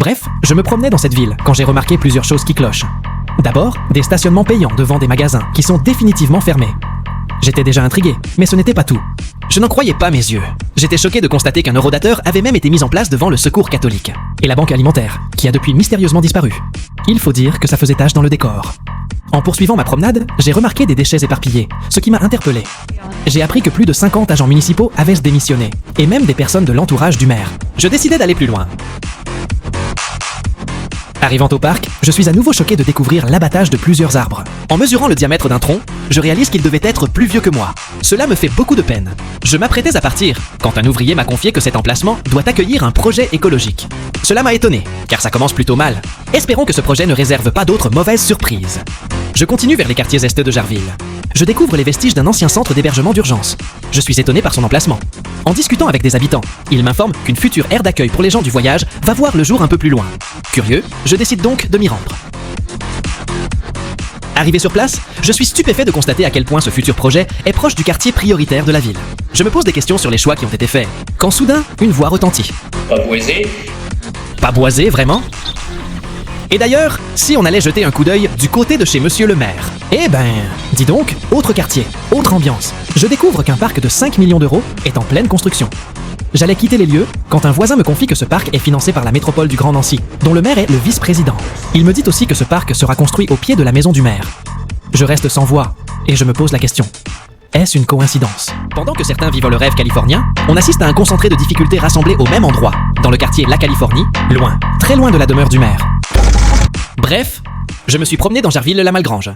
Bref, je me promenais dans cette ville quand j'ai remarqué plusieurs choses qui clochent. D'abord, des stationnements payants devant des magasins qui sont définitivement fermés. J'étais déjà intrigué, mais ce n'était pas tout. Je n'en croyais pas mes yeux. J'étais choqué de constater qu'un eurodateur avait même été mis en place devant le Secours catholique et la Banque alimentaire, qui a depuis mystérieusement disparu. Il faut dire que ça faisait tache dans le décor. En poursuivant ma promenade, j'ai remarqué des déchets éparpillés, ce qui m'a interpellé. J'ai appris que plus de 50 agents municipaux avaient démissionné, et même des personnes de l'entourage du maire. Je décidai d'aller plus loin. Arrivant au parc, je suis à nouveau choqué de découvrir l'abattage de plusieurs arbres. En mesurant le diamètre d'un tronc, je réalise qu'il devait être plus vieux que moi. Cela me fait beaucoup de peine. Je m'apprêtais à partir, quand un ouvrier m'a confié que cet emplacement doit accueillir un projet écologique. Cela m'a étonné, car ça commence plutôt mal. Espérons que ce projet ne réserve pas d'autres mauvaises surprises. Je continue vers les quartiers est de Jarville. Je découvre les vestiges d'un ancien centre d'hébergement d'urgence. Je suis étonné par son emplacement. En discutant avec des habitants, ils m'informent qu'une future aire d'accueil pour les gens du voyage va voir le jour un peu plus loin. Curieux, je décide donc de m'y rendre. Arrivé sur place, je suis stupéfait de constater à quel point ce futur projet est proche du quartier prioritaire de la ville. Je me pose des questions sur les choix qui ont été faits, quand soudain, une voix retentit. Pas boisé? Pas boisé, vraiment? Et d'ailleurs, si on allait jeter un coup d'œil du côté de chez Monsieur le maire? Eh ben, dis donc, autre quartier, autre ambiance. Je découvre qu'un parc de 5 millions d'euros est en pleine construction. J'allais quitter les lieux quand un voisin me confie que ce parc est financé par la métropole du Grand Nancy, dont le maire est le vice-président. Il me dit aussi que ce parc sera construit au pied de la maison du maire. Je reste sans voix et je me pose la question. Est-ce une coïncidence? Pendant que certains vivent le rêve californien, on assiste à un concentré de difficultés rassemblées au même endroit, dans le quartier La Californie, loin, très loin de la demeure du maire. Bref, je me suis promené dans Jarville-la-Malgrange.